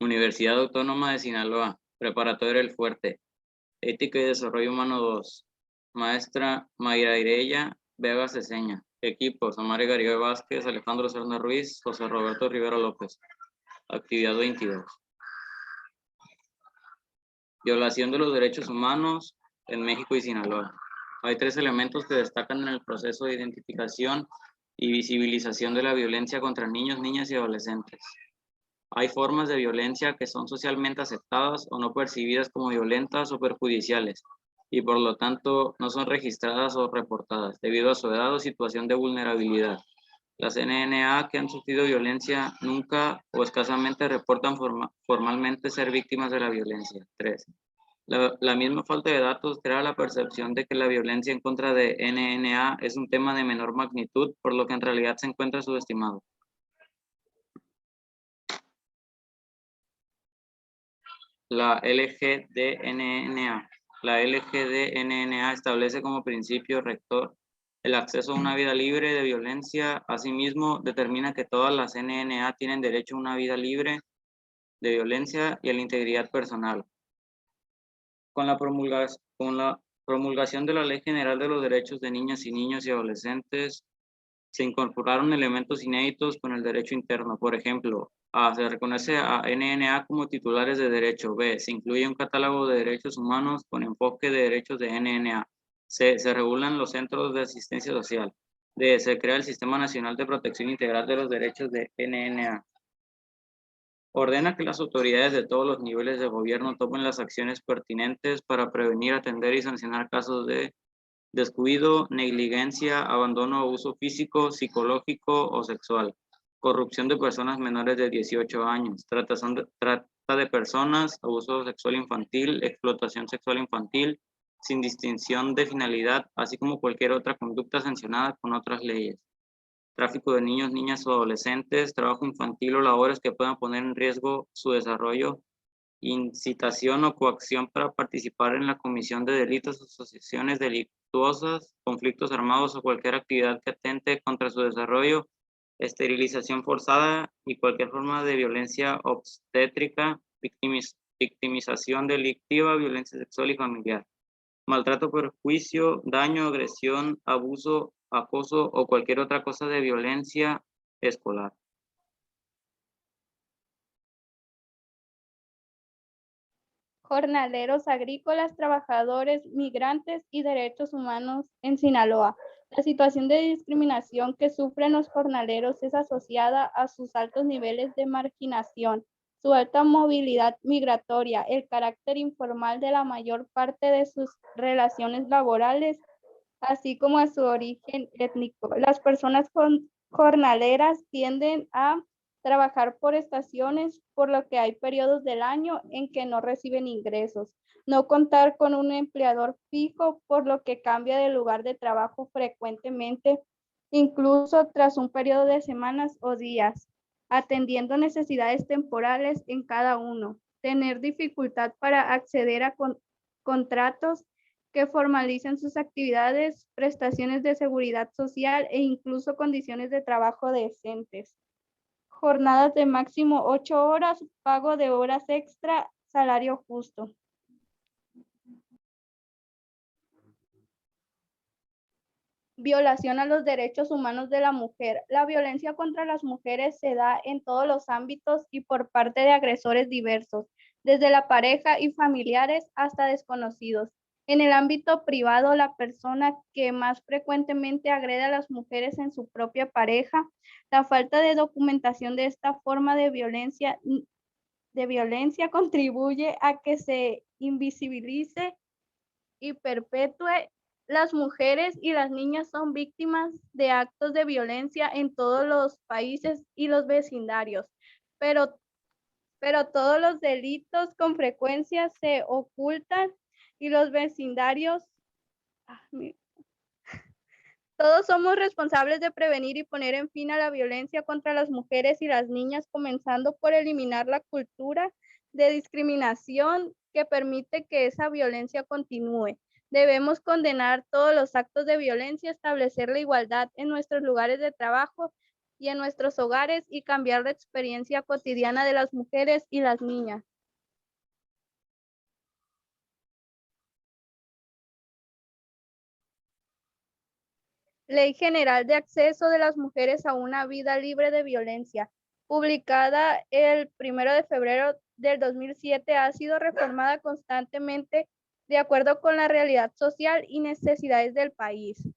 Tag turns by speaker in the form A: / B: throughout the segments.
A: Universidad Autónoma de Sinaloa, Preparatoria El Fuerte, Ética y Desarrollo Humano 2, Maestra Mayra Ireya Vega Ceseña, Equipos, Amari Garibay Vázquez, Alejandro Serna Ruiz, José Roberto Rivera López. Actividad 22. Violación de los derechos humanos en México y Sinaloa. Hay 3 elementos que destacan en el proceso de identificación y visibilización de la violencia contra niños, niñas y adolescentes. Hay formas de violencia que son socialmente aceptadas o no percibidas como violentas o perjudiciales, y por lo tanto no son registradas o reportadas debido a su edad o situación de vulnerabilidad. Las NNA que han sufrido violencia nunca o escasamente reportan formalmente ser víctimas de la violencia. 3. La misma falta de datos crea la percepción de que la violencia en contra de NNA es un tema de menor magnitud, por lo que en realidad se encuentra subestimado. La LGDNNA. La LGDNNA establece como principio rector el acceso a una vida libre de violencia. Asimismo, determina que todas las NNA tienen derecho a una vida libre de violencia y a la integridad personal. Con la promulgación de la Ley General de los Derechos de Niñas y Niños y Adolescentes, se incorporaron elementos inéditos con el derecho interno. Por ejemplo, A, se reconoce a NNA como titulares de derecho. B, se incluye un catálogo de derechos humanos con enfoque de derechos de NNA. C, se regulan los centros de asistencia social. D, se crea el Sistema Nacional de Protección Integral de los Derechos de NNA. Ordena que las autoridades de todos los niveles de gobierno tomen las acciones pertinentes para prevenir, atender y sancionar casos de descuido, negligencia, abandono o uso físico, psicológico o sexual, corrupción de personas menores de 18 años, trata de personas, abuso sexual infantil, explotación sexual infantil, sin distinción de finalidad, así como cualquier otra conducta sancionada con otras leyes. Tráfico de niños, niñas o adolescentes, trabajo infantil o labores que puedan poner en riesgo su desarrollo, incitación o coacción para participar en la comisión de delitos, asociaciones delictuosas, conflictos armados o cualquier actividad que atente contra su desarrollo, esterilización forzada y cualquier forma de violencia obstétrica, victimización delictiva, violencia sexual y familiar, maltrato, perjuicio, daño, agresión, abuso, acoso o cualquier otra cosa de violencia escolar.
B: Jornaleros agrícolas, trabajadores, migrantes y derechos humanos en Sinaloa. La situación de discriminación que sufren los jornaleros es asociada a sus altos niveles de marginación, su alta movilidad migratoria, el carácter informal de la mayor parte de sus relaciones laborales, así como a su origen étnico. Las personas jornaleras tienden a trabajar por estaciones, por lo que hay periodos del año en que no reciben ingresos. No contar con un empleador fijo, por lo que cambia de lugar de trabajo frecuentemente, incluso tras un periodo de semanas o días, atendiendo necesidades temporales en cada uno. Tener dificultad para acceder a contratos que formalicen sus actividades, prestaciones de seguridad social e incluso condiciones de trabajo decentes. Jornadas de máximo 8 horas, pago de horas extra, salario justo. Violación a los derechos humanos de la mujer. La violencia contra las mujeres se da en todos los ámbitos y por parte de agresores diversos, desde la pareja y familiares hasta desconocidos. En el ámbito privado, la persona que más frecuentemente agrede a las mujeres en su propia pareja, la falta de documentación de esta forma de violencia contribuye a que se invisibilice y perpetúe. Las mujeres y las niñas son víctimas de actos de violencia en todos los países y los vecindarios, pero todos los delitos con frecuencia se ocultan y los vecindarios, todos somos responsables de prevenir y poner en fin a la violencia contra las mujeres y las niñas, comenzando por eliminar la cultura de discriminación que permite que esa violencia continúe. Debemos condenar todos los actos de violencia, establecer la igualdad en nuestros lugares de trabajo y en nuestros hogares y cambiar la experiencia cotidiana de las mujeres y las niñas. Ley General de Acceso de las Mujeres a una Vida Libre de Violencia, publicada el 1 de febrero del 2007, ha sido reformada constantemente de acuerdo con la realidad social y necesidades del país.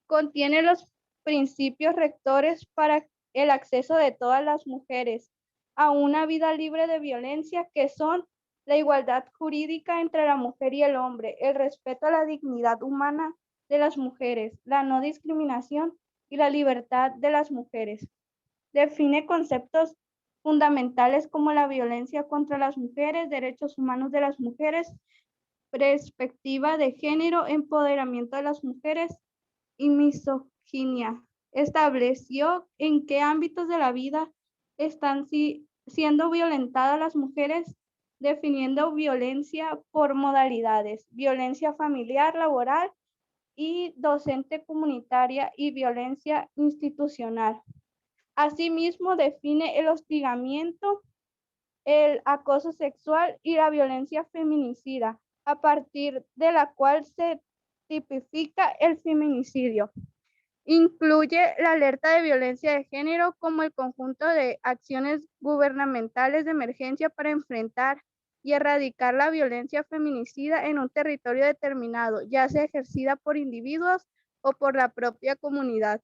B: Contiene los principios rectores para el acceso de todas las mujeres a una vida libre de violencia, que son la igualdad jurídica entre la mujer y el hombre, el respeto a la dignidad humana de las mujeres, la no discriminación y la libertad de las mujeres. Define conceptos fundamentales como la violencia contra las mujeres, derechos humanos de las mujeres, perspectiva de género, empoderamiento de las mujeres y misoginia. Estableció en qué ámbitos de la vida están siendo violentadas las mujeres, definiendo violencia por modalidades: violencia familiar, laboral y docente comunitaria y violencia institucional. Asimismo, define el hostigamiento, el acoso sexual y la violencia feminicida, a partir de la cual se tipifica el feminicidio. Incluye la alerta de violencia de género como el conjunto de acciones gubernamentales de emergencia para enfrentar y erradicar la violencia feminicida en un territorio determinado, ya sea ejercida por individuos o por la propia comunidad.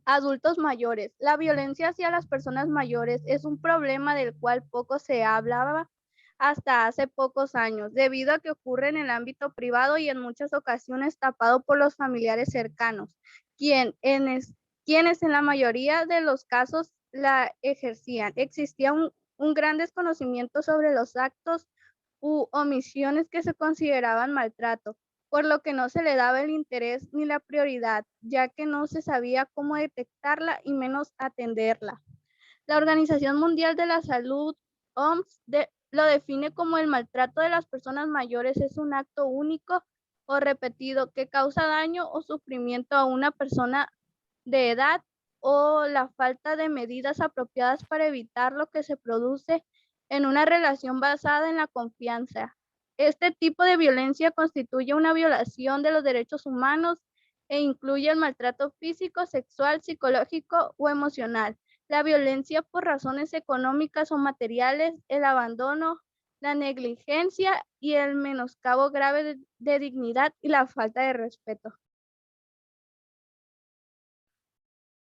B: Adultos mayores. La violencia hacia las personas mayores es un problema del cual poco se hablaba hasta hace pocos años, debido a que ocurre en el ámbito privado y en muchas ocasiones tapado por los familiares cercanos, quienes en la mayoría de los casos la ejercían. Existía un gran desconocimiento sobre los actos u omisiones que se consideraban maltrato, por lo que no se le daba el interés ni la prioridad, ya que no se sabía cómo detectarla y menos atenderla. La Organización Mundial de la Salud, OMS, lo define como: el maltrato de las personas mayores es un acto único o repetido que causa daño o sufrimiento a una persona de edad, o la falta de medidas apropiadas para evitar lo que se produce en una relación basada en la confianza. Este tipo de violencia constituye una violación de los derechos humanos e incluye el maltrato físico, sexual, psicológico o emocional, la violencia por razones económicas o materiales, el abandono, la negligencia y el menoscabo grave de dignidad y la falta de respeto.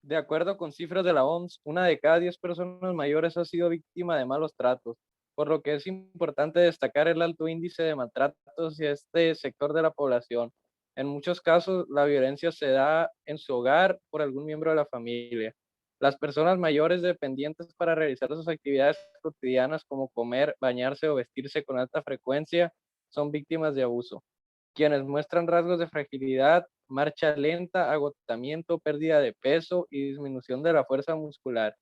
C: De acuerdo con cifras de la OMS, 1 de cada 10 personas mayores ha sido víctima de malos tratos, por lo que es importante destacar el alto índice de maltratos hacia este sector de la población. En muchos casos, la violencia se da en su hogar por algún miembro de la familia. Las personas mayores dependientes para realizar sus actividades cotidianas como comer, bañarse o vestirse con alta frecuencia son víctimas de abuso. Quienes muestran rasgos de fragilidad, marcha lenta, agotamiento, pérdida de peso y disminución de la fuerza muscular,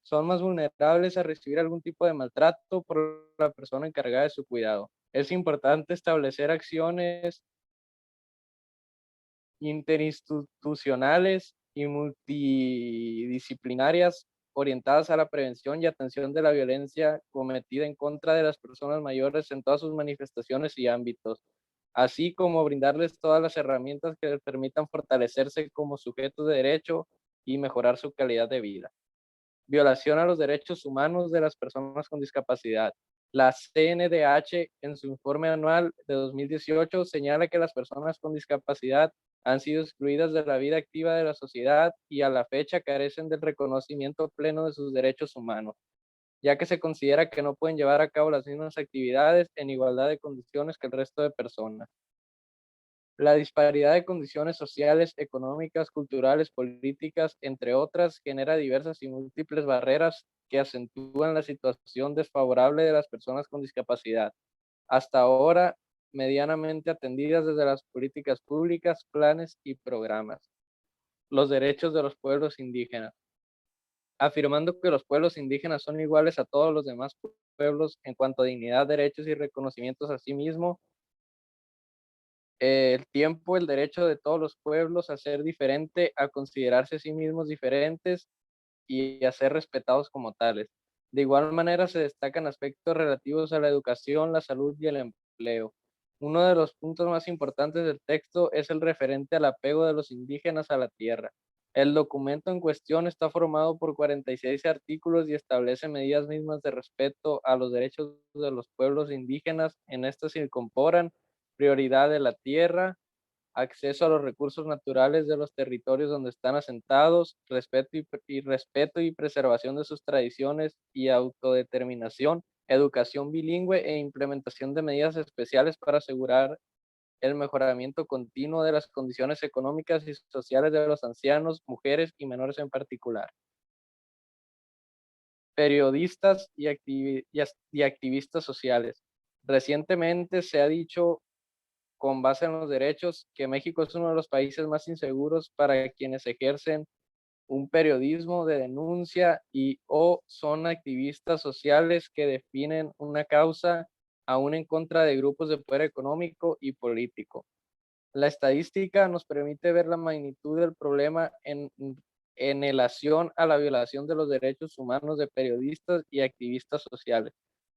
C: son más vulnerables a recibir algún tipo de maltrato por la persona encargada de su cuidado. Es importante establecer acciones interinstitucionales y multidisciplinarias orientadas a la prevención y atención de la violencia cometida en contra de las personas mayores en todas sus manifestaciones y ámbitos, así como brindarles todas las herramientas que les permitan fortalecerse como sujetos de derecho y mejorar su calidad de vida. Violación a los derechos humanos de las personas con discapacidad. La CNDH, en su informe anual de 2018, señala que las personas con discapacidad han sido excluidas de la vida activa de la sociedad y a la fecha carecen del reconocimiento pleno de sus derechos humanos, ya que se considera que no pueden llevar a cabo las mismas actividades en igualdad de condiciones que el resto de personas. La disparidad de condiciones sociales, económicas, culturales, políticas, entre otras, genera diversas y múltiples barreras que acentúan la situación desfavorable de las personas con discapacidad, hasta ahora medianamente atendidas desde las políticas públicas, planes y programas. Los derechos de los pueblos indígenas. Afirmando que los pueblos indígenas son iguales a todos los demás pueblos en cuanto a dignidad, derechos y reconocimientos a sí mismo, el tiempo, el derecho de todos los pueblos a ser diferente, a considerarse a sí mismos diferentes y a ser respetados como tales. De igual manera se destacan aspectos relativos a la educación, la salud y el empleo. Uno de los puntos más importantes del texto es el referente al apego de los indígenas a la tierra. El documento en cuestión está formado por 46 artículos y establece medidas mismas de respeto a los derechos de los pueblos indígenas. En estas se incorporan prioridad de la tierra, acceso a los recursos naturales de los territorios donde están asentados, respeto y preservación de sus tradiciones y autodeterminación, educación bilingüe e implementación de medidas especiales para asegurar el mejoramiento continuo de las condiciones económicas y sociales de los ancianos, mujeres y menores en particular. Periodistas y activistas sociales. Recientemente se ha dicho con base en los derechos que México es uno de los países más inseguros para quienes ejercen un periodismo de denuncia y o son activistas sociales que definen una causa aún en contra de grupos de poder económico y político. La estadística nos permite ver la magnitud del problema en relación a la violación de los derechos humanos de periodistas y activistas sociales,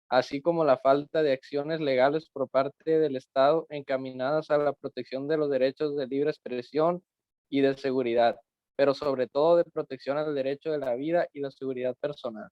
C: así como la falta de acciones legales por parte del Estado encaminadas a la protección de los derechos de libre expresión y de seguridad, pero sobre todo de protección al derecho de la vida y la seguridad personal.